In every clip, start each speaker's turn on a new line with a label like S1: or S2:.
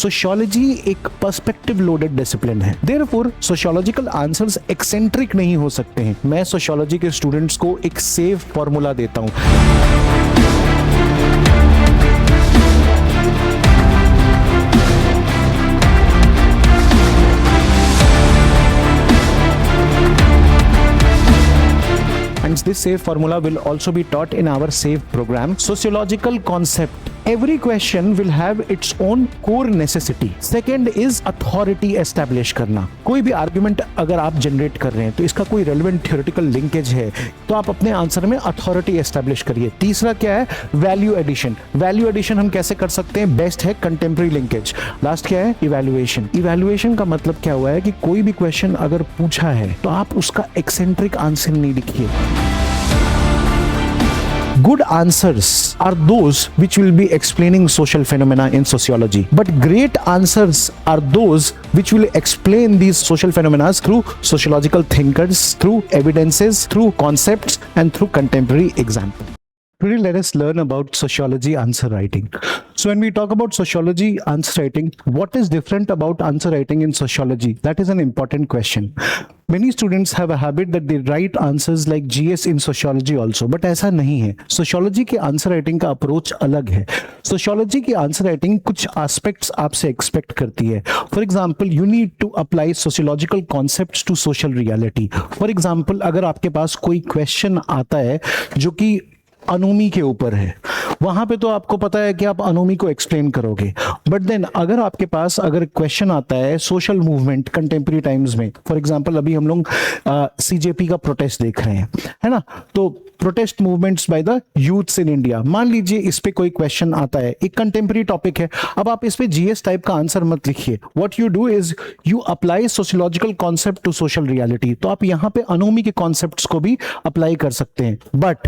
S1: Sociology एक perspective loaded discipline है, therefore sociological answers eccentric नहीं हो सकते हैं। मैं सोशियोलॉजी के स्टूडेंट्स को एक सेफ फॉर्मूला देता हूं। And this SAFE formula will also be taught in our SAFE program. Sociological concept. Every question will have its own core necessity. Second is authority establish करना। कोई भी आर्ग्यूमेंट अगर आप जनरेट कर रहे हैं तो इसका कोई रेलेवेंट थ्योरेटिकल लिंकेज है तो आप अपने आंसर में अथॉरिटी एस्टैब्लिश करिए। तीसरा क्या है? Value addition. वैल्यू एडिशन हम कैसे कर सकते हैं? बेस्ट है कंटेम्प्रेरी लिंकेज। लास्ट क्या है? इवैल्यूएशन। इवैल्यूएशन का मतलब क्या हुआ है कि कोई भी क्वेश्चन अगर पूछा है तो आप उसका एक्सेंट्रिक आंसर नहीं लिखिए। Good answers are those which will be explaining social phenomena in sociology. But great answers are those which will explain these social phenomena through sociological thinkers, through evidences, through concepts, and through contemporary examples. Today, let us learn about sociology answer writing. So when we talk about sociology answer writing, what is different about answer writing in sociology? That is an important question. Many students have a habit that they write answers like GS in sociology also, but ऐसा नहीं है। Sociology के answer writing का approach अलग है। Sociology की answer writing कुछ aspects आपसे expect करती है। For example, you need to apply sociological concepts to social reality. For example, अगर आपके पास कोई question आता है जो कि अनोमी के ऊपर है, वहां पे तो आपको पता है कि आप अनोमी को एक्सप्लेन करोगे, बट देन अगर आपके पास अगर क्वेश्चन आता है सोशल मूवमेंट कंटेम्प्रेरी टाइम्स में, फॉर एग्जांपल अभी हम लोग सीजेपी का प्रोटेस्ट देख रहे हैं, है ना, तो protest movements by the youths in India, मान लीजिए इस पे कोई क्वेश्चन आता है, एक कंटेम्प्रेरी टॉपिक है, अब आप इस पे जीएस टाइप का आंसर मत लिखिए। What you do is you apply sociological concept to social reality. तो आप यहाँ पे अनोमी के कॉन्सेप्ट्स को भी अप्लाई कर सकते हैं, but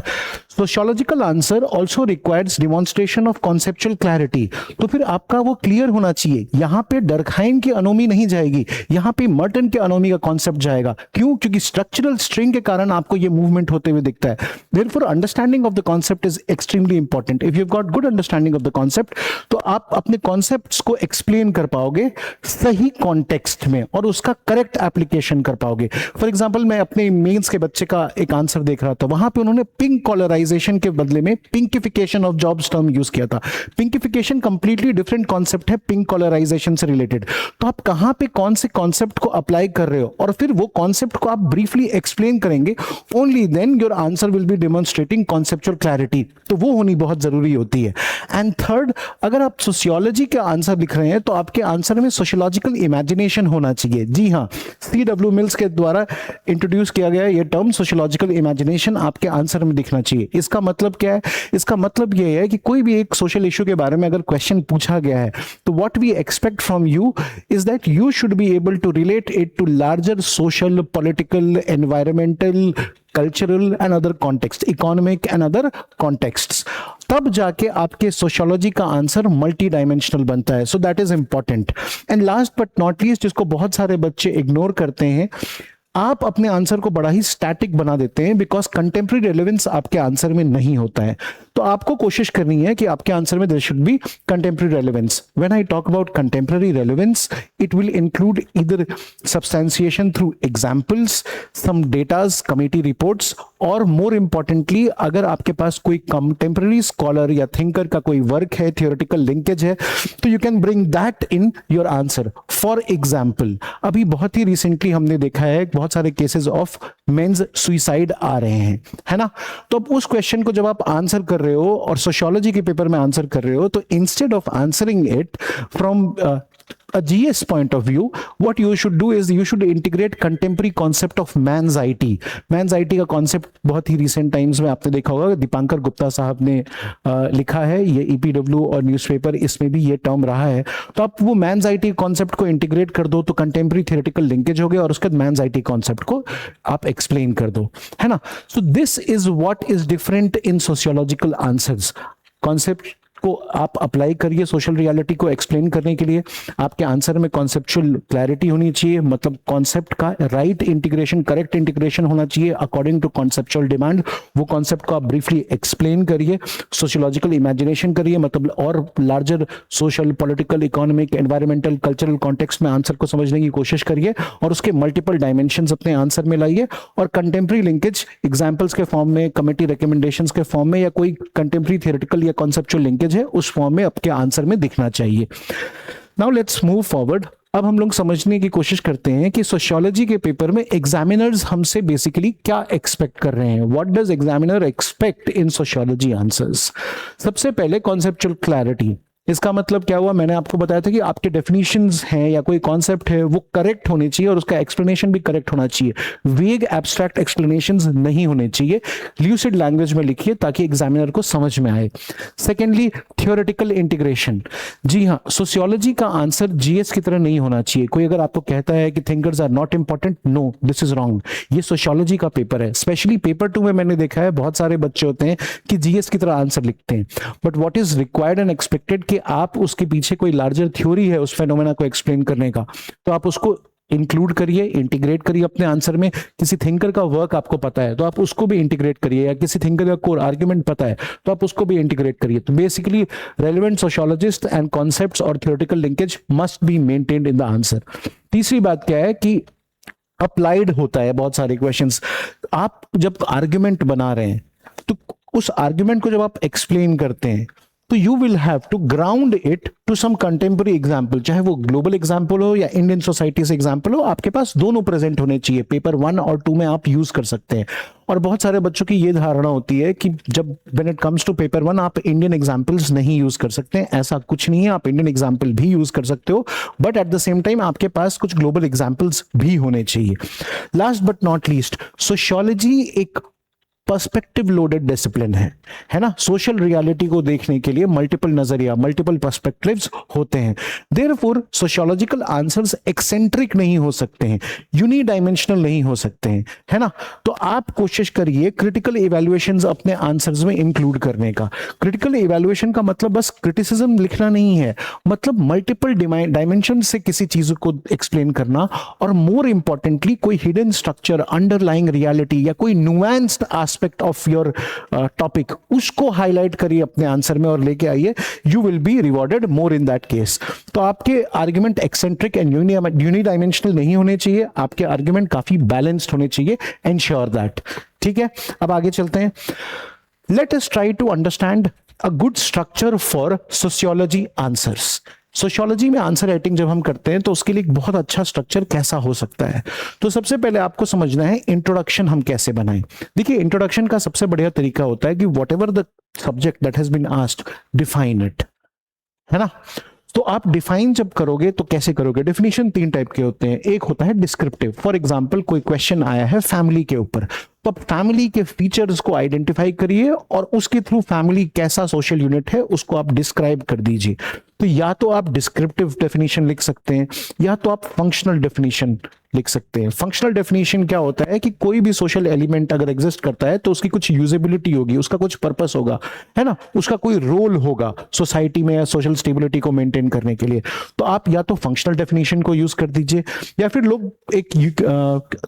S1: sociological answer also requires demonstration of conceptual clarity. तो फिर आपका वो क्लियर होना चाहिए। यहाँ पे डर्कहाइम की अनोमी नहीं जाएगी, यहाँ पे मर्टन के अनोमी का कॉन्सेप्ट जाएगा। क्यों? क्योंकि स्ट्रक्चरल स्ट्रिंग के कारण आपको ये मूवमेंट होते हुए दिखता है। Therefore, understanding of the concept is extremely important. If you've got good understanding of the concept, तो आप अपने concepts को explain कर पाओगे सही context में और उसका correct application कर पाओगे। For example, मैं अपने मेंस के बच्चे का एक आंसर देख रहा था, वहां पे उन्होंने pink colorization के बदले में pinkification of jobs term use किया था। Pinkification completely different concept है pink colorization से related। तो आप कहां पे कौन से concept को apply कर रहे हो और फिर वो concept को आप briefly explain करेंगे, only then your answer will be demonstrating conceptual clarity। तो वो होनी बहुत जरूरी होती है। एंड थर्ड, अगर आप सोशियोलॉजी के आंसर लिख रहे हैं तो आपके आंसर में सोशियोलॉजिकल इमेजिनेशन होना चाहिए। जी हाँ, C.W. मिल्स के द्वारा इंट्रोड्यूस किया गया ये टर्म सोशियोलॉजिकल इमेजिनेशन आपके आंसर में दिखना चाहिए। इसका मतलब क्या है? इसका मतलब ये है कि कोई भी एक सोशल इशू के बारे में अगर क्वेश्चन पूछा गया है तो what we expect from you is that you should be able to relate it to larger social, political, environmental, cultural and other context, economic and other context. तब जाके आपके सोशियोलॉजी का आंसर मल्टी डायमेंशनल बनता है। So that is important. And last but not least, जिसको बहुत सारे बच्चे इग्नोर करते हैं, आप अपने आंसर को बड़ा ही स्टैटिक बना देते हैं बिकॉज कंटेम्प्रेरी रेलेवेंस आपके आंसर में नहीं होता है। तो आपको कोशिश करनी है कि आपके आंसर में there should be contemporary relevance. When I talk about contemporary relevance, it will include either substantiation through examples, some datas, committee reports, और मोर इंपॉर्टेंटली अगर आपके पास कोई कंटेम्प्रेरी स्कॉलर या थिंकर का कोई वर्क है, थियोरेटिकल लिंकेज है, तो you can bring that in your answer. For example, अभी बहुत ही रिसेंटली हमने देखा है बहुत सारे केसेस ऑफ मेंस सुइसाइड आ रहे हैं, है ना। तो अब उस क्वेश्चन को जब आप आंसर कर रहे हो और सोशियोलॉजी के पेपर में आंसर कर रहे हो, तो instead of answering it from a GS point of view, what you should do is you should integrate contemporary concept of man's IT। man's IT का concept बहुत ही recent times में आपने देखा होगा, दीपांकर गुप्ता साहब ने लिखा है, ये EPW और न्यूज़पेपर, इसमें भी ये टर्म रहा है। तो आप वो man's IT concept को इंटीग्रेट कर दो तो कंटेम्प्रेरी थियोरेटिकल लिंकेज हो गया और उसके बाद man's IT concept को आप एक्सप्लेन कर दो, है ना। सो this is what is different in sociological answers. Concept को आप अप्लाई करिए सोशल रियलिटी को एक्सप्लेन करने के लिए। आपके आंसर में कॉन्सेप्चुअल क्लैरिटी होनी चाहिए, मतलब कॉन्सेप्ट का राइट इंटीग्रेशन, करेक्ट इंटीग्रेशन होना चाहिए अकॉर्डिंग टू कॉन्सेप्चुअल डिमांड। वो कॉन्सेप्ट को आप ब्रीफली एक्सप्लेन करिए, सोशियोलॉजिकल इमेजिनेशन करिए, मतलब और larger social, political, economic, environmental, cultural context में आंसर को समझने की कोशिश करिए और उसके मल्टीपल डायमेंशंस अपने आंसर में लाइए। और कंटेम्प्रेरी लिंकेज एग्जांपल्स के फॉर्म में, कमेटी रिकमेंडेशंस के फॉर्म में, या कोई कंटेम्प्रेरी थियोरेटिकल या कॉन्सेप्चुअल लिंकेज है उस फॉर्म में आपके आंसर में दिखना चाहिए। Now let's move forward. अब हम लोग समझने की कोशिश करते हैं कि सोशियोलॉजी के पेपर में एग्जामिनर्स हमसे बेसिकली क्या एक्सपेक्ट कर रहे हैं। What does examiner expect in sociology answers? सबसे पहले कॉन्सेप्चुअल क्लैरिटी। इसका मतलब क्या हुआ, मैंने आपको बताया था कि आपके डेफिनेशंस हैं या कोई कॉन्सेप्ट है वो करेक्ट होने चाहिए और उसका एक्सप्लेनेशन भी करेक्ट होना चाहिए। वेग एब्स्ट्रैक्ट एक्सप्लेनेशंस नहीं होने चाहिए। ल्यूसिड लैंग्वेज में लिखिए ताकि एग्जामिनर को समझ में आए। Secondly, theoretical integration. जी हाँ, सोशियोलॉजी का आंसर जीएस की तरह नहीं होना चाहिए। कोई अगर आपको कहता है कि thinkers are not important, no, this is wrong. ये सोशियोलॉजी का पेपर है। स्पेशली पेपर 2 में मैंने देखा है बहुत सारे बच्चे होते हैं कि जीएस की तरह आंसर लिखते हैं, but what is required and expected कि आप उसके पीछे कोई लार्जर थ्योरी है उस फेनोमेना को एक्सप्लेन करने का, तो आप उसको इंक्लूड करिए, इंटीग्रेट करिए अपने आंसर में। किसी थिंकर का वर्क आपको पता है तो आप उसको भी इंटीग्रेट करिए, या किसी थिंकर का कोर आर्गुमेंट पता है तो आप उसको भी इंटीग्रेट करिए। तो basically relevant sociologist and concepts और theoretical linkage must be maintained in the answer. तीसरी बात क्या है कि अप्लाइड होता है बहुत सारे क्वेश्चंस। आप जब आर्गुमेंट बना रहे हैं तो उस आर्गुमेंट को जब आप एक्सप्लेन करते हैं तो you will have to ground it to some contemporary example, चाहे वो ग्लोबल एग्जाम्पल हो या इंडियन सोसाइटी से एग्जाम्पल हो। आपके पास दोनों प्रेजेंट होने चाहिए। पेपर 1 और 2 में आप यूज कर सकते हैं। और बहुत सारे बच्चों की ये धारणा होती है कि जब when it comes to paper 1 आप इंडियन एग्जाम्पल्स नहीं यूज कर सकते। ऐसा कुछ नहीं है, आप इंडियन एग्जाम्पल भी यूज कर सकते हो, but at the same time आपके पास कुछ ग्लोबल एग्जाम्पल्स भी होने चाहिए। Last but not least, sociology एक पर्सपेक्टिव लोडेड डिसिप्लिन है ना। सोशल रियलिटी को देखने के लिए मल्टीपल नजरिया, मल्टीपल पर्सपेक्टिव्स होते हैं। देयरफॉर सोशियोलॉजिकल आंसर्स एक्सेंट्रिक नहीं हो सकते हैं, यूनिडायमेंशनल नहीं हो सकते हैं, है ना। तो आप कोशिश करिए क्रिटिकल इवैल्यूएशंस अपने आंसर्स में इंक्लूड करने का। क्रिटिकल इवैल्यूएशन का मतलब बस क्रिटिसिज्म लिखना नहीं है, मतलब मल्टीपल डायमेंशन से किसी चीज को एक्सप्लेन करना, और मोर इंपॉर्टेंटली कोई हिडन स्ट्रक्चर, अंडरलाइंग रियलिटी या कोई nuanced aspect of your topic, उसको हाईलाइट करिए अपने आंसर में और लेके आइए। You will be rewarded more in that case. तो आपके आर्गुमेंट एक्सेंट्रिक एंड यूनिडायमेंशनल नहीं होने चाहिए, आपके आर्गुमेंट काफी बैलेंस्ड होने चाहिए। Ensure that. ठीक है, अब आगे चलते हैं। Let us try to understand a good structure for sociology answers. Sociology में आंसर राइटिंग जब हम करते हैं तो उसके लिए एक बहुत अच्छा स्ट्रक्चर कैसा हो सकता है। तो सबसे पहले आपको समझना है इंट्रोडक्शन हम कैसे बनाएं। देखिए, इंट्रोडक्शन का सबसे बढ़िया तरीका होता है कि whatever the subject that has been asked, define it, है ना। तो आप डिफाइन जब करोगे तो कैसे करोगे? डेफिनेशन 3 टाइप के होते हैं। एक होता है डिस्क्रिप्टिव। फॉर एग्जांपल, कोई क्वेश्चन आया है फैमिली के ऊपर, तो आप फैमिली के फीचर्स को आइडेंटिफाई करिए और उसके थ्रू फैमिली कैसा सोशल यूनिट है उसको आप डिस्क्राइब कर दीजिए। तो या तो आप डिस्क्रिप्टिव डेफिनेशन लिख सकते हैं या तो आप फंक्शनल डेफिनेशन लिख सकते हैं। फंक्शनल डेफिनेशन क्या होता है कि कोई भी सोशल एलिमेंट अगर एग्जिस्ट करता है तो उसकी कुछ यूजेबिलिटी होगी, उसका कुछ पर्पस होगा, है ना, उसका कोई रोल होगा सोसाइटी में या सोशल स्टेबिलिटी को मेंटेन करने के लिए। तो आप या तो फंक्शनल डेफिनेशन को यूज कर दीजिए, या फिर लोग एक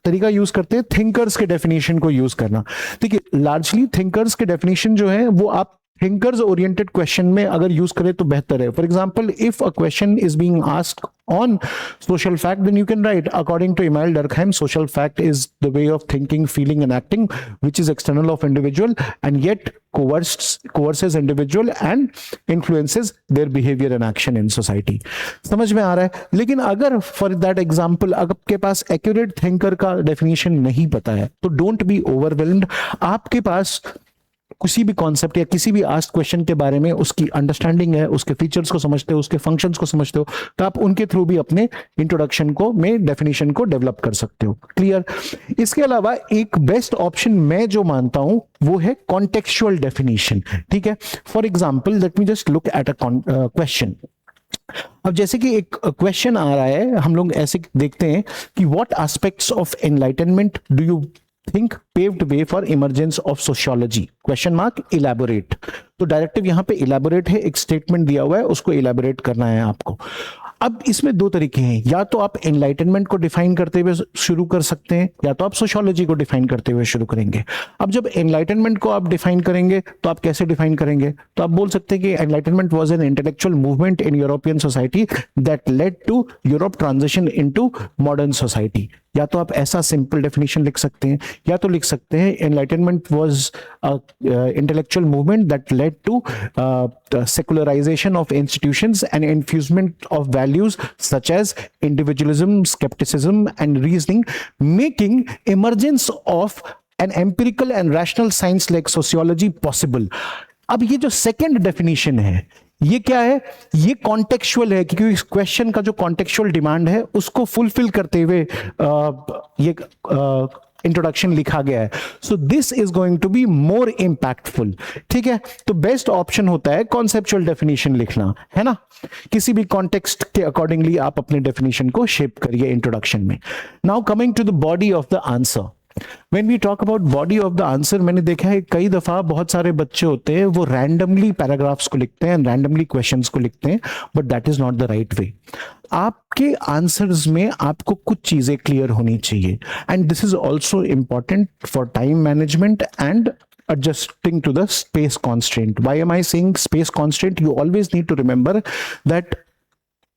S1: तरीका यूज करते हैं थिंकर्स के डेफिनेशन को यूज करना। देखिए, लार्जली थिंकर्स के डेफिनेशन जो है वो आप थिंकर्स ओरिएंटेड क्वेश्चन में अगर यूज करें तो बेहतर है। For example, if a question is being asked on social fact, then you can write, according to Emile Durkheim, social fact is the way of thinking, feeling and acting which is external of individual and yet coerces individual and influences their behavior and action in society। समझ में आ रहा है? लेकिन अगर for that example आपके पास accurate thinker का definition नहीं पता है तो डोंट बी ओवरवेल्म्ड। आपके पास किसी भी कॉन्सेप्ट या किसी भी आस्क्ड क्वेश्चन के बारे में उसकी अंडरस्टैंडिंग है, उसके फीचर्स को समझते हो, उसके फंक्शंस को समझते हो, तो आप उनके थ्रू भी अपने इंट्रोडक्शन को में डेफिनेशन को डेवलप कर सकते हो। क्लियर? इसके अलावा एक बेस्ट ऑप्शन मैं जो मानता हूं वो है कॉन्टेक्चुअल डेफिनेशन। ठीक है, for example let me just look at a question. अब जैसे कि एक क्वेश्चन आ रहा है, हम लोग ऐसे देखते हैं कि what aspects of enlightenment do you think paved way for emergence of sociology question mark elaborate। तो डायरेक्टिव यहां पे elaborate है, एक स्टेटमेंट दिया हुआ है उसको elaborate करना है आपको। अब इसमें दो तरीके हैं, या तो आप एनलाइटनमेंट को डिफाइन करते हुए शुरू कर सकते हैं या तो आप सोशियोलॉजी को डिफाइन करते हुए शुरू करेंगे। अब जब एनलाइटनमेंट को आप डिफाइन करेंगे तो आप कैसे डिफाइन करेंगे, तो आप बोल सकते हैं कि enlightenment was an intellectual movement in European society that led to Europe transition into modern society. या तो आप ऐसा सिंपल डेफिनेशन लिख सकते हैं, या तो लिख सकते हैं enlightenment was intellectual movement that led to secularization of institutions and infusement of values such as individualism, skepticism and reasoning, making emergence of an empirical and rational science like sociology possible। अब ये जो second definition है ये क्या है, ये contextual है, क्योंकि इस क्वेश्चन का जो कॉन्टेक्चुअल डिमांड है उसको फुलफिल करते हुए ये इंट्रोडक्शन लिखा गया है। So this is going to be more impactful. ठीक है, तो बेस्ट ऑप्शन होता है कॉन्सेप्चुअल डेफिनेशन लिखना, है ना। किसी भी कॉन्टेक्स्ट के अकॉर्डिंगली आप अपने डेफिनेशन को शेप करिए इंट्रोडक्शन में। Now coming to the body of the answer. When we talk about body of the answer, मैंने देखा है कई दफा बहुत सारे बच्चे होते हैं वो रैंडमली पैराग्राफ्स को लिखते हैं, रैंडमली क्वेश्चंस को लिखते हैं, but that is not the right way. आपके आंसर्स में आपको कुछ चीजें क्लियर होनी चाहिए, and this is also important for time management and adjusting to the space constraint. Why am I saying space constraint? You always need to remember that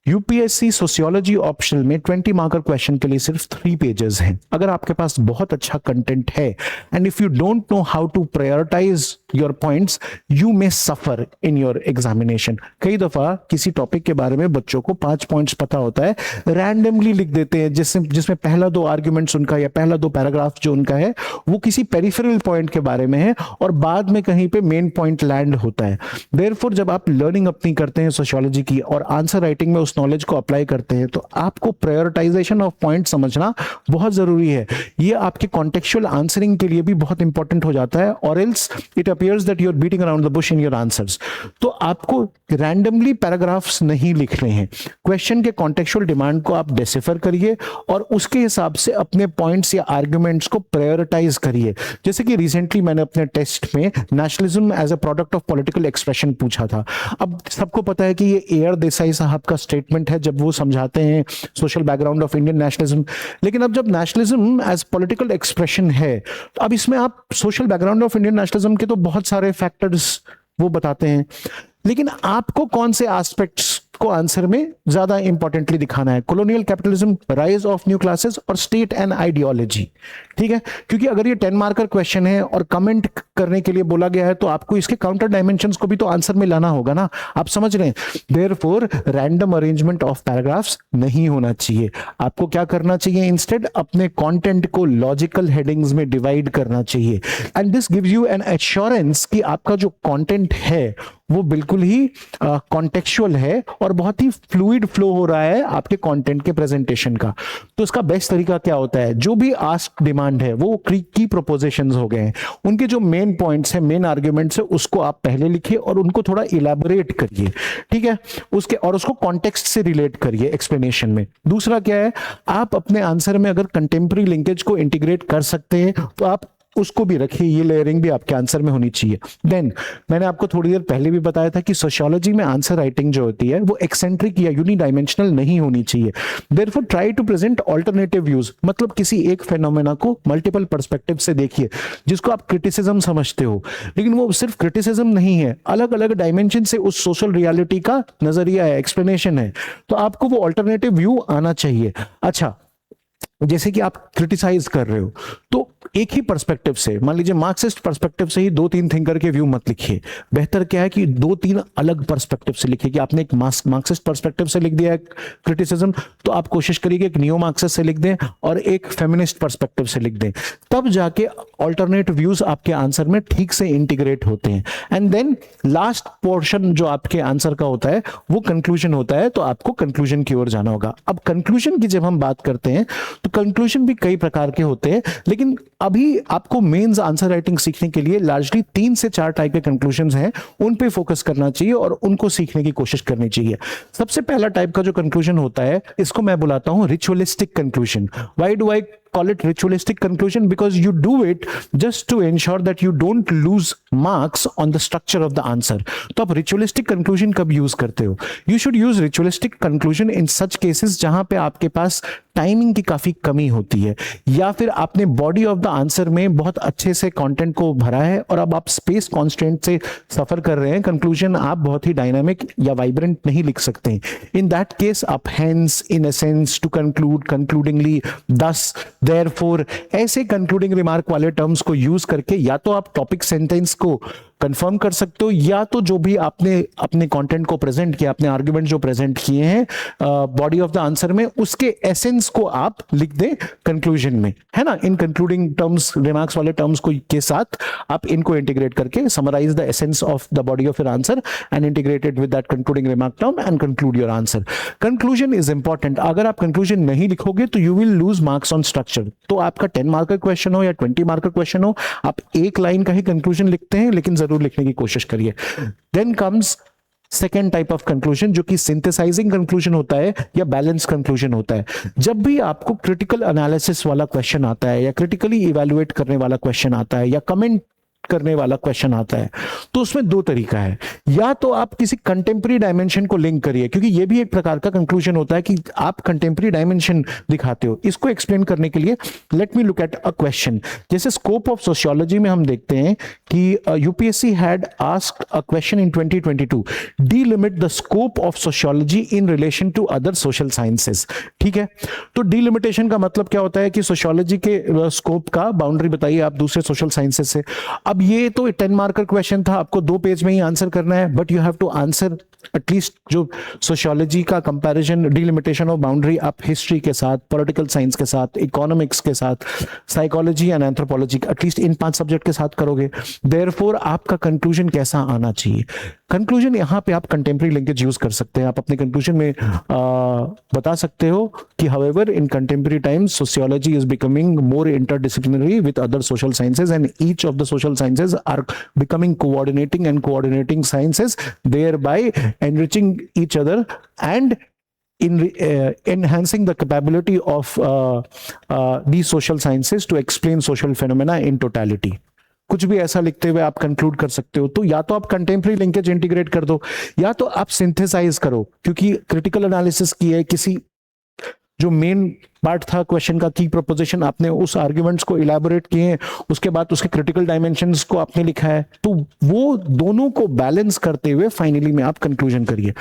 S1: UPSC sociology optional में 20 marker question के लिए सिर्फ 3 pages हैं। अगर आपके पास बहुत अच्छा content है and if you don't know how to prioritise your points, you may suffer in your examination. कई दफा किसी टॉपिक के बारे में बच्चों को 5 पॉइंट्स पता होता है, रैंडमली लिख देते हैं, जिसमें पहला 2 आर्ग्यूमेंट्स उनका या पहला 2 पैराग्राफ जो उनका है वो किसी पेरिफेरल पॉइंट के बारे में है और बाद में कहीं पे मेन पॉइंट लैंड होता है। देयरफॉर जब आप लर्निंग अपनी करते हैं सोशियोलॉजी की और आंसर राइटिंग में उस नॉलेज को अप्लाई करते हैं तो आपको प्रायोरिटाइजेशन ऑफ पॉइंट समझना बहुत जरूरी है। ये आपके कॉन्टेक्चुअल आंसरिंग के लिए भी बहुत इंपॉर्टेंट हो जाता है, और else it appears that you are beating around the bush in your answers. तो आपको रैंडमली पैराग्राफ्स नहीं लिखने हैं, क्वेश्चन के कॉन्टेक्चुअल डिमांड को आप डिसिफर करिए और उसके हिसाब से अपने पॉइंट्स या आर्ग्यूमेंट्स को प्रायोरिटाइज करिए। जैसे कि रिसेंटली मैंने अपने टेस्ट में nationalism as a product of political expression पूछा था। अब सबको पता है कि ये एआर देसाई साहब का स्टेटमेंट है जब वो समझाते हैं social background of Indian nationalism, लेकिन अब जब नेशनलिज्म एज पॉलिटिकल एक्सप्रेशन है तो अब इसमें आप social background of Indian nationalism के तो बहुत सारे फैक्टर्स वो बताते हैं, लेकिन आपको कौन से एस्पेक्ट्स को आंसर में ज्यादा इंपॉर्टेंटली दिखाना है, colonial capitalism, rise of new classes और स्टेट एंड आइडियोलॉजी। ठीक है, क्योंकि अगर ये 10 मार्कर क्वेश्चन है और कमेंट करने के लिए बोला गया है तो आपको इसके काउंटर डायमेंशंस को भी तो आंसर में लाना होगा ना, आप समझ रहे हैं। Therefore random arrangement of paragraphs नहीं होना चाहिए। आपको क्या करना चाहिए, इंस्टेड अपने कंटेंट को लॉजिकल हेडिंग्स में डिवाइड करना चाहिए, and this gives you N assurance कि आपका जो कंटेंट है वो बिल्कुल ही कॉन्टेक्चुअल है और बहुत ही फ्लूइड फ्लो हो रहा है आपके कंटेंट के प्रेजेंटेशन का। तो इसका बेस्ट तरीका क्या होता है, जो भी आस्क डिमांड है वो की प्रोपोजिशंस हो गए हैं, उनके जो मेन पॉइंट्स है, मेन आर्ग्यूमेंट्स है, उसको आप पहले लिखिए और उनको थोड़ा इलैबोरेट करिए। ठीक है, उसको कॉन्टेक्स्ट से रिलेट करिए एक्सप्लेनेशन में। दूसरा क्या है, आप अपने आंसर में अगर कंटेम्प्रेरी लिंकेज को इंटीग्रेट कर सकते हैं तो आप उसको भी रखिए, ये लेयरिंग भी आपके आंसर में होनी चाहिए। देन मैंने आपको थोड़ी देर पहले भी बताया था कि सोशियोलॉजी में आंसर राइटिंग जो होती है वो एक्सेंट्रिक या यूनिडायमेंशनल नहीं होनी चाहिए। Therefore try to present alternative views, मतलब किसी एक फेनोमेना को मल्टीपल पर्सपेक्टिव से देखिए, जिसको आप क्रिटिसिज्म समझते हो, लेकिन वो सिर्फ क्रिटिसिज्म नहीं है, अलग अलग डायमेंशन से उस सोशल रियलिटी का नजरिया है, एक्सप्लेनेशन है, तो आपको वो अल्टरनेटिव व्यू आना चाहिए। अच्छा, जैसे कि आप क्रिटिसाइज कर रहे हो तो एक ही पर्सपेक्टिव से, मान लीजिए मार्क्सिस्ट पर्सपेक्टिव से ही 2-3 थिंकर के व्यू मत लिखिए। बेहतर क्या है कि 2-3 अलग पर्सपेक्टिव से लिखिए। कि आपने एक मार्क्सिस्ट पर्सपेक्टिव से लिख दिया है क्रिटिसिज्म, तो आप कोशिश करिए कि एक नियो मार्क्सिस्ट से लिख दें और एक फेमिनिस्ट पर्सपेक्टिव से लिख दें, तब जाके ऑल्टरनेट व्यूज आपके आंसर में ठीक से इंटीग्रेट होते हैं। एंड देन लास्ट पोर्शन जो आपके आंसर का होता है वो कंक्लूजन होता है, तो आपको कंक्लूजन की ओर जाना होगा। अब कंक्लूजन की जब हम बात करते हैं तो कंक्लूजन भी कई प्रकार के होते हैं, लेकिन अभी आपको मेंस आंसर राइटिंग सीखने के लिए लार्जली 3 से 4 टाइप के कंक्लूजन्स हैं, उन पे फोकस करना चाहिए और उनको सीखने की कोशिश करनी चाहिए। सबसे पहला टाइप का जो कंक्लूजन होता है इसको मैं बुलाता हूं ritualistic conclusion. Why do I call it ritualistic conclusion because you do it just to ensure that you don't lose marks on the structure of the answer. तो आप ritualistic conclusion कब use करते हो? You should use ritualistic conclusion in such cases जहां पे आपके पास timing की काफी कमी होती है, या फिर आपने बॉडी ऑफ द आंसर में बहुत अच्छे से कंटेंट को भरा है और अब आप स्पेस कॉन्स्टेंट से सफर कर रहे हैं, कंक्लूजन आप बहुत ही डायनामिक या वाइब्रेंट नहीं लिख सकते. इन दैट केस आप hence, in essence, to conclude, concludingly, thus, therefore, ऐसे कंक्लूडिंग रिमार्क वाले टर्म्स को यूज करके या तो आप टॉपिक सेंटेंस को कंफर्म कर सकते हो, या तो जो भी आपने अपने कंटेंट को प्रेजेंट किया, अपने आर्गुमेंट जो प्रेजेंट किए हैं बॉडी ऑफ द आंसर में, उसके एसेंस को आप लिख दें कंक्लूजन में, है ना. इन कंक्लूडिंग टर्म्स, रिमार्क्स वाले टर्म्स को के साथ आप इनको इंटीग्रेट करके summarise the essence of the body of your answer and integrate it with that concluding remark term and conclude your answer. Conclusion is important. अगर आप कंक्लूजन नहीं लिखोगे तो you will lose marks on structure. तो आपका 10 mark का question हो या 20 मार्क का क्वेश्चन हो, आप एक लाइन का ही कंक्लूजन लिखते हैं, लेकिन जरूर लिखने की कोशिश करिए. Then comes second type of conclusion, जो कि सिंथेसाइजिंग कंक्लूजन होता है या बैलेंस कंक्लूजन होता है. जब भी आपको क्रिटिकल एनालिसिस वाला क्वेश्चन आता है या क्रिटिकली इवैल्यूएट करने वाला क्वेश्चन आता है या कमेंट करने वाला क्वेश्चन आता है, तो उसमें दो तरीका है. या तो आप किसी कंटेम्प्रेरी डायमेंशन को लिंक करिए, क्योंकि ये भी एक प्रकार का कंक्लूजन होता है कि आप कंटेम्प्रेरी डायमेंशन दिखाते हो. इसको एक्सप्लेन करने के लिए let me look at a question. जैसे स्कोप ऑफ सोशियोलॉजी में हम देखते हैं कि UPSC had asked a question in 2022, delimit the scope of sociology in relation to other social sciences. ठीक है, तो डीलिमिटेशन का मतलब क्या होता है कि सोशियोलॉजी के स्कोप का बाउंड्री बताइए आप दूसरे सोशल साइंसेस से. अब ये तो 10 मार्कर क्वेश्चन था, आपको 2 पेज में ही आंसर करना है, but you have to answer at least जो सोशियोलॉजी का कंपैरिजन, डिलिमिटेशन ऑफ बाउंड्री आप हिस्ट्री के साथ, पॉलिटिकल साइंस के साथ, इकोनॉमिक्स के साथ, psychology and anthropology, at least in 5 subject के साथ करोगे. देयरफॉर आपका कंक्लूजन कैसा आना चाहिए? कंक्लूजन यहां पे आप कंटेम्प्रेरी लिंकेज यूज कर सकते हैं. आप अपने कंक्लूजन में बता सकते हो कि however in contemporary times sociology is becoming more interdisciplinary with other social sciences and each of the social sciences are becoming coordinating sciences, thereby enriching each other and enhancing the capability of these social sciences to explain social phenomena in totality. कुछ भी ऐसा लिखते हुए आप conclude कर सकते हो. तो या तो आप कंटेम्प्रेरी लिंकेज इंटीग्रेट कर दो, या तो आप सिंथेसाइज करो, क्योंकि क्रिटिकल एनालिसिस की है, किसी जो मेन पार्ट था क्वेश्चन का, की प्रपोजिशन, आपने उस आर्ग्यूमेंट्स को इलैबोरेट किए, उसके बाद उसके क्रिटिकल डायमेंशंस को आपने लिखा है, तो वो दोनों को बैलेंस करते हुए फाइनली में आप कंक्लूजन करिए.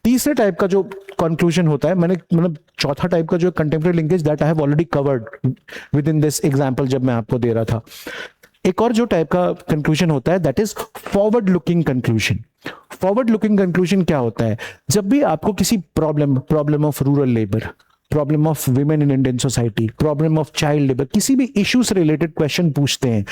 S1: तीसरे टाइप का जो कंक्लूजन होता है, मैंने मतलब चौथा टाइप का जो contemporary linkage, that I have already covered with in this example जब मैं आपको दे रहा था. एक और जो टाइप का कंक्लूजन होता है, that is forward looking conclusion. Forward looking conclusion क्या होता है? जब भी आपको किसी problem of rural labour, problem of women in Indian society, problem of child labour, किसी भी इश्यू से रिलेटेड क्वेश्चन पूछते हैं,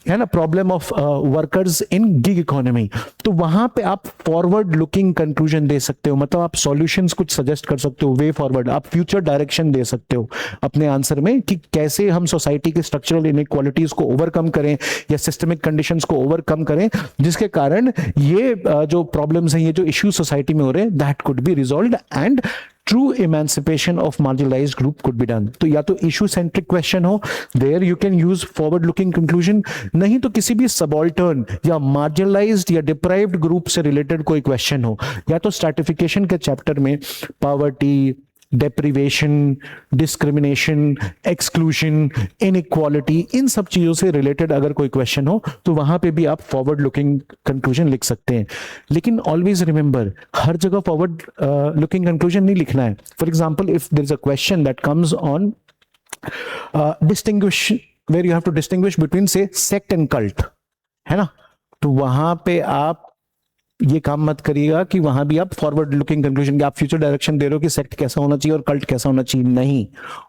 S1: है ना, problem of workers in gig economy, तो वहां पे आप फॉरवर्ड लुकिंग कंक्लूजन दे सकते हो. मतलब आप सॉल्यूशंस कुछ सजेस्ट कर सकते हो, वे फॉरवर्ड, आप फ्यूचर डायरेक्शन दे सकते हो अपने आंसर में कि कैसे हम सोसाइटी के स्ट्रक्चरल इनइक्वालिटीज को ओवरकम करें या सिस्टमिक कंडीशंस को ओवरकम करें, जिसके कारण ये जो प्रॉब्लम्स हैं, ये जो इश्यूज सोसाइटी में हो रहे हैं, that could be resolved and true emancipation of marginalized group could be done. तो या तो issue centric question हो, there you can use forward looking conclusion. नहीं तो किसी भी subaltern या marginalized या deprived group से related कोई question हो, या तो stratification के chapter में poverty, deprivation, discrimination, exclusion, inequality, इन सब चीजों से रिलेटेड अगर कोई क्वेश्चन हो, तो वहां पे भी आप फॉरवर्ड लुकिंग कंक्लूजन लिख सकते हैं. लेकिन ऑलवेज रिमेंबर, हर जगह फॉरवर्ड लुकिंग कंक्लूजन नहीं लिखना है. For example, if there is a question that comes on distinguish, where you have to distinguish between से सेक्ट एंड कल्ट, है ना, तो वहां पे आप ये काम मत करिएगा कि वहां भी आप फॉरवर्ड लुकिंग कंक्लूजन के आप फ्यूचर डायरेक्शन दे रहे हो कि सेक्ट कैसा होना चाहिए और कल्ट कैसा होना चाहिए. नहीं,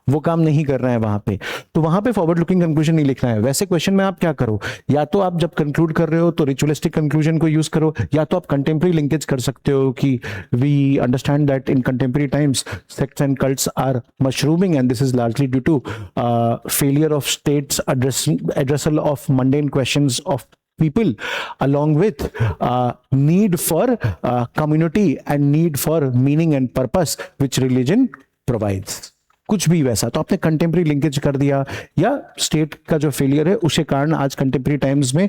S1: वो काम नहीं कर रहा है वहां पे. तो वहां पे फॉरवर्ड लुकिंग कंक्लूजन नहीं लिखना है. वैसे क्वेश्चन में आप क्या करो, या तो आप जब कंक्लूड कर रहे हो तो रिचुअलिस्टिक कंक्लूजन को यूज करो, या तो आप कंटेम्प्रेरी लिंकेज कर सकते हो कि we understand that in contemporary times sects and cults are mushrooming and this is largely due to failure of state's addressal of mundane questions of people, along with need for community and need for meaning and purpose which religion provides. कुछ भी वैसा, तो आपने contemporary linkage कर दिया, या state का जो फेलियर है उसके कारण आज कंटेम्प्रेरी टाइम्स में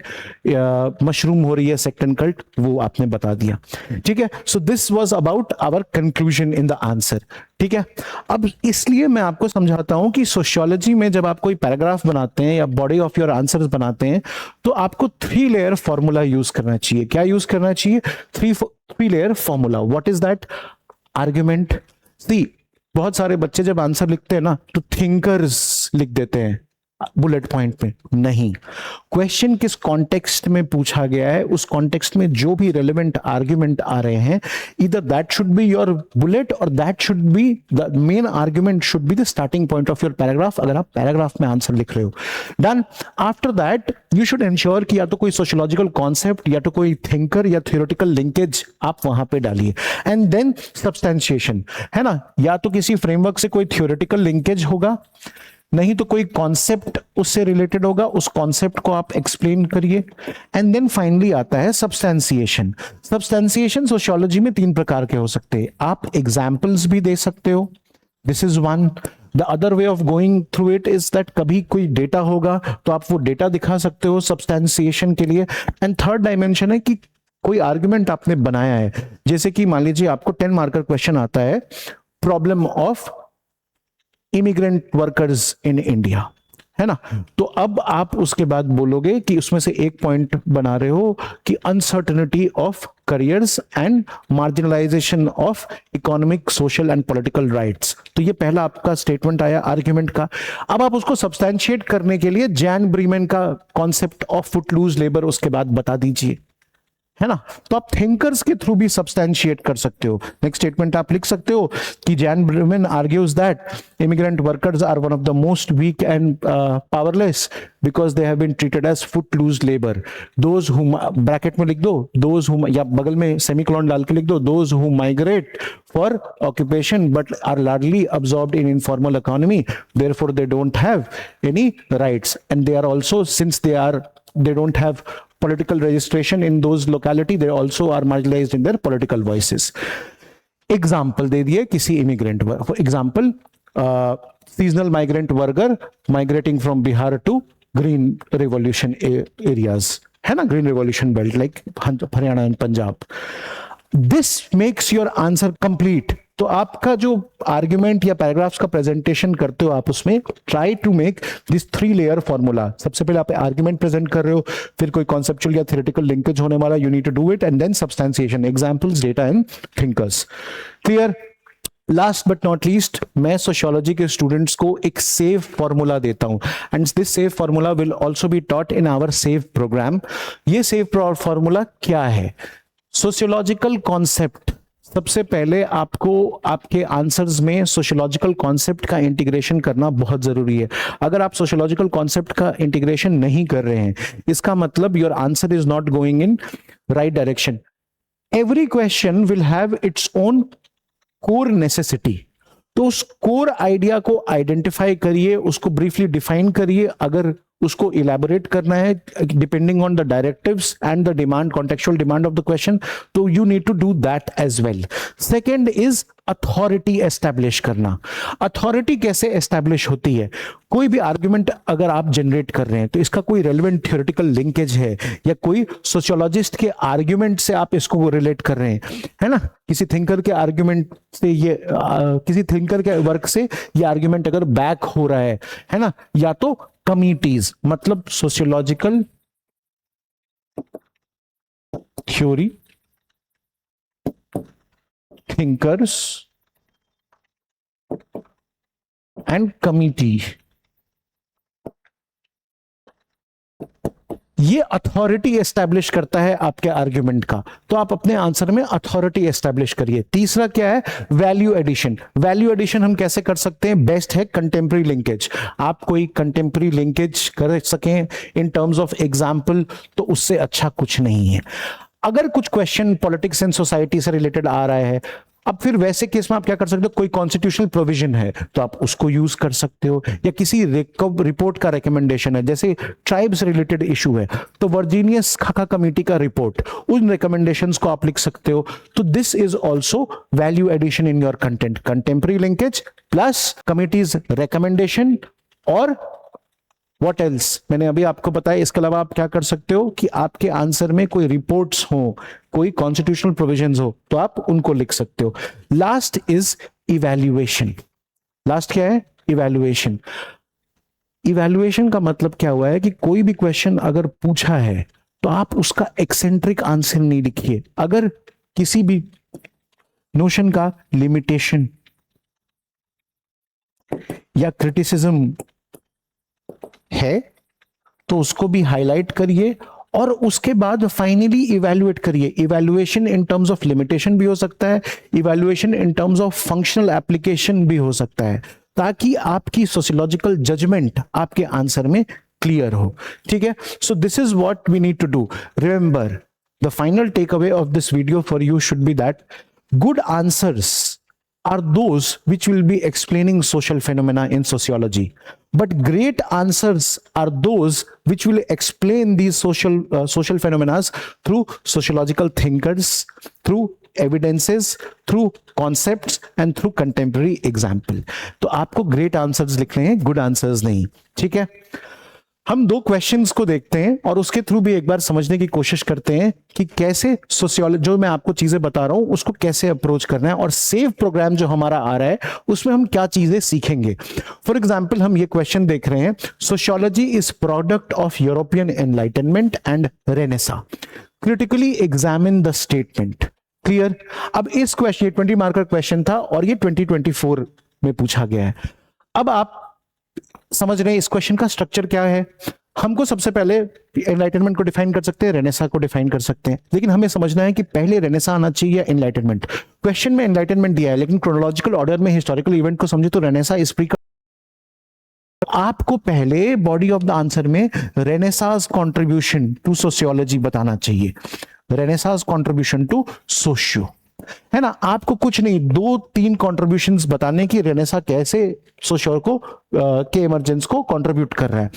S1: मशरूम हो रही है सेक्ट एंड कल्ट, वो आपने बता दिया। ठीक है, so this was about our conclusion in the answer. ठीक है, अब इसलिए मैं आपको समझाता हूं कि सोशियोलॉजी में जब आप कोई पैराग्राफ बनाते हैं या बॉडी ऑफ योर आंसर्स बनाते हैं, तो आपको 3 लेयर फॉर्मूला यूज करना चाहिए। क्या यूज करना चाहिए? 3 layer formula. What is that? Argument. See, बहुत सारे बच्चे जब आंसर लिखते हैं ना, तो थिंकर्स लिख देते हैं बुलेट पॉइंट में। नहीं, क्वेश्चन किस कॉन्टेक्स्ट में पूछा गया है, उस कॉन्टेक्स्ट में जो भी रेलेवेंट आर्ग्यूमेंट आ रहे हैं, इधर that should be your bullet और that should be the main argument, should be the starting point of your paragraph, अगर आप पैराग्राफ में आंसर लिख रहे हो। Done. After that you should ensure कि या तो कोई सोशियोलॉजिकल कॉन्सेप्ट या तो कोई थिंकर या थ्योरेटिकल लिंकेज आप वहां पे डालिए, एंड देन सब्सटेंशिएशन, है ना, या तो किसी फ्रेमवर्क से कोई थ्योरेटिकल लिंकेज होगा, नहीं तो कोई कॉन्सेप्ट उससे रिलेटेड होगा, उस कॉन्सेप्ट को आप एक्सप्लेन करिए, एंड देन फाइनली आता है सब्सटेंसिएशन। सब्सटेंसिएशन सोशियोलॉजी में 3 प्रकार के हो सकते हैं। आप एग्जाम्पल्स भी दे सकते हो, this is one. The other way of going through it is that कभी कोई डेटा होगा तो आप वो डेटा दिखा सकते हो सब्सटेंसिएशन के लिए। एंड थर्ड डायमेंशन है कि कोई आर्ग्यूमेंट आपने बनाया है, जैसे कि मान लीजिए आपको 10 मार्कर क्वेश्चन आता है, problem of immigrant workers in India, है ना, तो अब आप उसके बाद बोलोगे कि उसमें से एक पॉइंट बना रहे हो कि uncertainty of careers and marginalisation of economic, social and political rights. तो ये पहला आपका स्टेटमेंट आया आर्ग्यूमेंट का। अब आप उसको सब्सटैंशिएट करने के लिए जैन ब्रीमैन का कॉन्सेप्ट ऑफ फुटलूज लेबर उसके बाद बता दीजिए, है ना। तो आप थिंकर्स के थ्रू भी सब्सटैंशिएट कर सकते हो। नेक्स्ट स्टेटमेंट आप लिख सकते हो कि Jan Breman argues that immigrant workers are one of the most weak and powerless because they have been treated as footloose labour. Those who, bracket में लिख दो दोज हु, या बगल में सेमीकोलन डाल के लिख दो, those who migrate for occupation but are largely absorbed in informal economy, therefore they don't have any rights and they are also, since they don't have political registration in those locality, they also are marginalized in their political voices. Example दे दिए किसी immigrant, example seasonal migrant worker migrating from Bihar to green revolution areas, है ना, green revolution belt like Haryana and Punjab. This makes your answer complete. तो आपका जो argument या paragraphs का प्रेजेंटेशन करते हो, आप उसमें try to make this 3 layer formula. सबसे पहले आप आर्ग्यूमेंट प्रेजेंट कर रहे हो, फिर कोई कॉन्सेप्चुअल या थ्योरेटिकल लिंकेज होने वाला, you need to do it, and then substantiation, examples, data and thinkers. Clear? Last but not least, मैं सोशियोलॉजी के स्टूडेंट्स को एक सेव फॉर्मूला देता हूं, and this save formula will also be taught in our save programme. ये save formula क्या है? Sociological concept, सबसे पहले आपको आपके आंसर्स में सोशियोलॉजिकल कॉन्सेप्ट का इंटीग्रेशन करना बहुत जरूरी है। अगर आप सोशियोलॉजिकल कॉन्सेप्ट का इंटीग्रेशन नहीं कर रहे हैं, इसका मतलब your answer is not going in right direction. Every question will have its own core necessity, तो उस कोर आइडिया को आइडेंटिफाई करिए, उसको ब्रीफली डिफाइन करिए। अगर उसको इलैबोरेट करना है depending on the directives and the demand, contextual demand of the question, तो you need to do that as well. Second is authority establish करना। अथॉरिटी कैसे एस्टैब्लिश होती है? कोई भी आर्ग्यूमेंट अगर आप जनरेट कर रहे हैं तो इसका कोई रेलेवेंट थ्योरेटिकल लिंकेज है, या कोई सोशियोलॉजिस्ट के आर्ग्यूमेंट से आप इसको रिलेट कर रहे हैं, है ना, किसी थिंकर के आर्ग्यूमेंट से ये किसी थिंकर के वर्क से ये आर्ग्यूमेंट अगर बैक हो रहा है ना, या तो कमिटीज, मतलब sociological theory, thinkers and committee, ये अथॉरिटी एस्टैब्लिश करता है आपके आर्ग्यूमेंट का। तो आप अपने आंसर में अथॉरिटी एस्टैब्लिश करिए। तीसरा क्या है? Value addition. वैल्यू एडिशन हम कैसे कर सकते हैं? बेस्ट है कंटेम्प्रेरी लिंकेज। आप कोई कंटेम्प्रेरी लिंकेज कर सकें इन टर्म्स ऑफ एग्जाम्पल, तो उससे अच्छा कुछ नहीं है। अगर कुछ क्वेश्चन पॉलिटिक्स एंड सोसाइटी से रिलेटेड आ रहा है, अब फिर वैसे केस में आप क्या कर सकते हो, कोई कॉन्स्टिट्यूशनल प्रोविजन है तो आप उसको यूज कर सकते हो, या किसी रिपोर्ट का रिकमेंडेशन है, जैसे ट्राइब्स रिलेटेड इशू है तो वर्जीनियस खाका कमेटी का रिपोर्ट, उन रिकमेंडेशंस को आप लिख सकते हो। तो this is also value addition in your content, contemporary linkage plus committees recommendation. और व्हाट एल्स, मैंने अभी आपको बताया, इसके अलावा आप क्या कर सकते हो कि आपके आंसर में कोई रिपोर्ट्स हो, कोई कॉन्स्टिट्यूशनल प्रोविजंस हो तो आप उनको लिख सकते हो। Last is evaluation. लास्ट क्या है? इवैल्यूएशन। इवैल्यूएशन का मतलब क्या हुआ है कि कोई भी क्वेश्चन अगर पूछा है तो आप उसका एक्सेंट्रिक आंसर नहीं लिखिए। अगर किसी भी नोशन का लिमिटेशन या क्रिटिसिज्म है तो उसको भी हाईलाइट करिए और उसके बाद फाइनली इवैल्यूएट करिए। Evaluation in terms of limitation भी हो सकता है, evaluation in terms of functional application भी हो सकता है, ताकि आपकी सोशियोलॉजिकल जजमेंट आपके आंसर में क्लियर हो। ठीक है, so this is what we need to do. Remember, the final take away of this video for you should be that good answers are those which will be explaining social phenomena in sociology, but great answers are those which will explain these social phenomena through sociological thinkers, through evidences, through concepts and through contemporary example। तो आपको great answers लिखने हैं, good answers नहीं। ठीक है, हम दो questions को देखते हैं और उसके थ्रू भी एक बार समझने की कोशिश करते हैं कि कैसे सोशियोलॉजी, जो मैं आपको चीजें बता रहा हूं उसको कैसे अप्रोच करना है, और सेव प्रोग्राम जो हमारा आ रहा है उसमें हम क्या चीजें सीखेंगे। फॉर एग्जाम्पल हम ये क्वेश्चन देख रहे हैं, sociology is product of European enlightenment and Renaissance, critically examine the statement. Clear? अब इस क्वेश्चन, 20 मार्क का क्वेश्चन था और ये 2024 में पूछा गया है। अब आप समझ रहे हैं इस क्वेश्चन का स्ट्रक्चर क्या है। हमको सबसे पहले एनलाइटनमेंट को डिफाइन कर सकते हैं, रेनेसा को डिफाइन कर सकते हैं, लेकिन हमें समझना है कि पहले रेनेसा आना चाहिए या एनलाइटनमेंट। क्वेश्चन में एनलाइटनमेंट दिया है लेकिन क्रोनोलॉजिकल ऑर्डर में हिस्टोरिकल इवेंट को समझे तो रेनेसा इज प्री। आपको पहले बॉडी ऑफ द आंसर में रेनेसास कंट्रीब्यूशन टू सोशियोलॉजी बताना चाहिए, रेनेसास कंट्रीब्यूशन टू सोशियो, है ना। आपको कुछ नहीं, 2-3 कंट्रीब्यूशंस बताने की रेनेसा कैसे सोशियो को के इमरजेंस को कंट्रीब्यूट कर रहा है।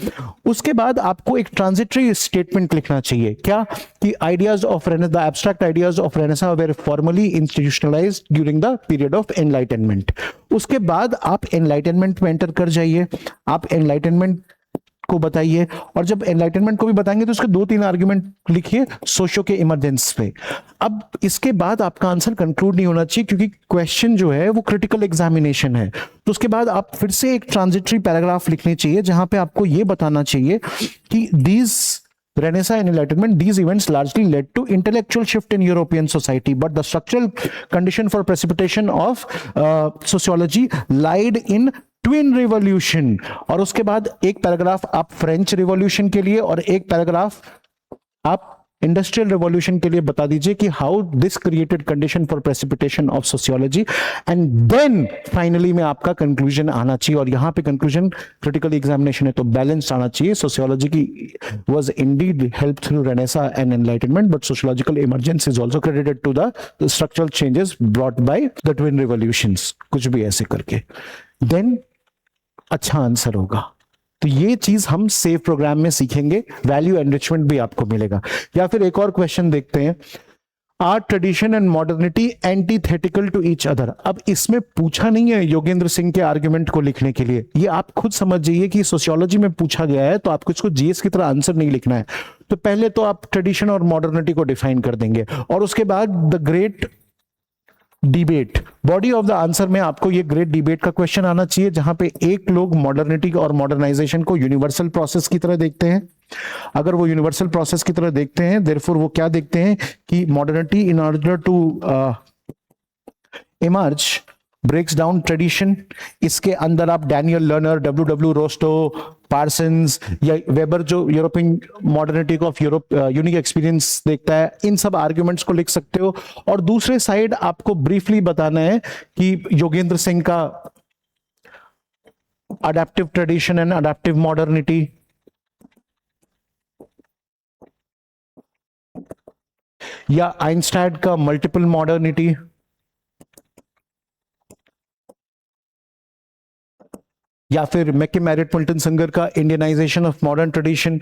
S1: उसके बाद आपको एक ट्रांजिटरी स्टेटमेंट लिखना चाहिए, क्या कि ideas of Renaissance, the abstract ideas of Renaissance were formally institutionalised during the period of Enlightenment. उसके बाद आप एनलाइटनमेंट में एंटर कर जाइए, आप एनलाइटनमेंट को बताइए, और जब एनलाइटनमेंट को भी बताएंगे तो उसके 2-3 आर्गुमेंट लिखिए सोशियो के इमरजेंस पे। अब इसके बाद आपका आंसर कंक्लूड नहीं होना चाहिए क्योंकि क्वेश्चन जो है वो क्रिटिकल एग्जामिनेशन है। तो उसके बाद आप फिर से एक ट्रांजिटरी पैराग्राफ लिखनी चाहिए जहां पे आपको ये बताना चाहिए कि these Renaissance and Enlightenment, these events largely led to intellectual shift in European society, but the structural condition for precipitation of sociology lied in twin revolution. और उसके बाद एक पैराग्राफ आप फ्रेंच रिवॉल्यूशन के लिए और एक पैराग्राफ आप इंडस्ट्रियल रिवॉल्यूशन के लिए बता दीजिए कि how this created condition for precipitation of sociology, and then finally में आपका कंक्लूजन आना चाहिए। और यहां पे कंक्लूजन क्रिटिकल एग्जामिनेशन है तो बैलेंस आना चाहिए। सोशियोलॉजी की was indeed help through Renaissance and Enlightenment, but sociological emergence is also credited to the structural changes brought by the twin revolutions, कुछ भी ऐसे करके, देन अच्छा आंसर होगा। तो ये चीज हम सेव प्रोग्राम में सीखेंगे, वैल्यू एनरिचमेंट भी आपको मिलेगा। या फिर एक और क्वेश्चन देखते हैं, are tradition and modernity antithetical to each other. अब इसमें पूछा नहीं है योगेंद्र सिंह के आर्गुमेंट को लिखने के लिए, ये आप खुद समझ जाइए कि सोशियोलॉजी में पूछा गया है तो आपको इसको जीएस की तरह आंसर नहीं लिखना है। तो पहले तो आप ट्रेडिशन और मॉडर्निटी को डिफाइन कर देंगे और उसके बाद the great debate, body of the answer में आपको ये ग्रेट डिबेट का क्वेश्चन आना चाहिए जहां पे एक लोग मॉडर्निटी और मॉडर्नाइजेशन को यूनिवर्सल प्रोसेस की तरह देखते हैं। अगर वो यूनिवर्सल प्रोसेस की तरह देखते हैं, देयरफॉर वो क्या देखते हैं कि modernity in order to emerge breaks down tradition. इसके अंदर आप Daniel Lerner, W Rostow, Parsons या वेबर जो European modernity of Europe unique experience देखता है, इन सब आर्ग्यूमेंट्स को लिख सकते हो। और दूसरे साइड आपको ब्रीफली बताना है कि योगेंद्र सिंह का adaptive tradition and adaptive modernity, या आइंस्टाइन का मल्टीपल मॉडर्निटी, या फिर मैके मैरिट मिल्टन संगर का इंडियनाइजेशन ऑफ मॉडर्न ट्रेडिशन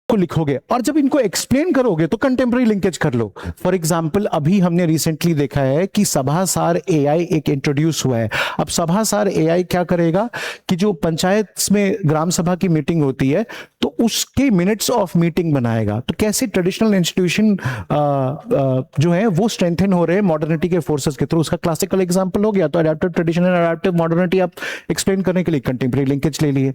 S1: को लिखोगे, और जब इनको एक्सप्लेन करोगे तो कंटेम्प्रेरी लिंकेज कर लो। फॉर एग्जांपल अभी हमने रिसेंटली देखा है कि सभासार एआई एक इंट्रोड्यूस हुआ है। अब सभासार एआई क्या करेगा कि जो पंचायत में ग्राम सभा की मीटिंग होती है तो उसके मिनट्स ऑफ मीटिंग बनाएगा। तो कैसे ट्रेडिशनल इंस्टीट्यूशन जो है वो स्ट्रेंथन हो रहे हैं मॉडर्निटी के फोर्सेस के थ्रू, उसका क्लासिकल एग्जांपल हो गया। तो adaptive tradition and adaptive modernity आप एक्सप्लेन करने के लिए कंटेम्प्रेरी लिंकेज ले लिए।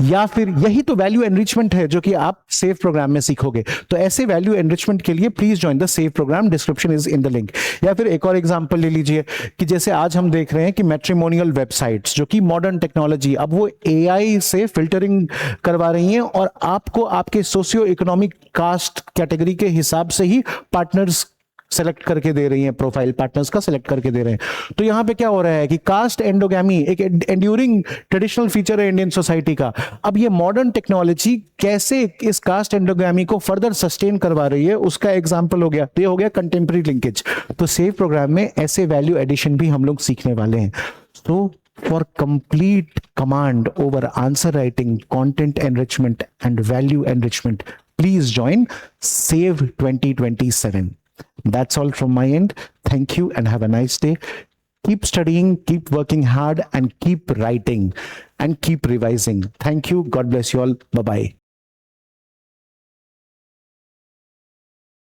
S1: या फिर यही तो वैल्यू एनरिचमेंट है जो कि आप सेव प्रोग्राम में सीखोगे। तो ऐसे वैल्यू एनरिचमेंट के लिए please join the save programme, description is in the link. या फिर एक और एग्जांपल ले लीजिए कि जैसे आज हम देख रहे हैं कि मैट्रिमोनियल वेबसाइट्स जो कि मॉडर्न टेक्नोलॉजी अब वो एआई से फिल्टरिंग करवा रही हैं और आपको आपके सोशियो इकोनॉमिक कास्ट कैटेगरी के हिसाब से ही पार्टनर्स सेलेक्ट करके दे रही हैं, प्रोफाइल पार्टनर्स का सेलेक्ट करके दे रहे हैं। तो यहां पे क्या हो रहा है कि कास्ट एंडोगैमी एक एंड्यूरिंग ट्रेडिशनल फीचर है इंडियन सोसाइटी का। अब ये मॉडर्न टेक्नोलॉजी कैसे इस कास्ट एंडोगैमी को फर्दर सस्टेन करवा रही है उसका एग्जांपल हो गया। तो ये हो गया कंटेम्प्रेरी लिंकेज। तो सेव प्रोग्राम में ऐसे वैल्यू एडिशन भी हम लोग सीखने वाले हैं। तो for complete command over answer writing, content enrichment and value enrichment, please join SAVE 2027. That's all from my end. Thank you and have a nice day. Keep studying, keep working hard, and keep writing and keep revising. Thank you. God bless you all. Bye-bye.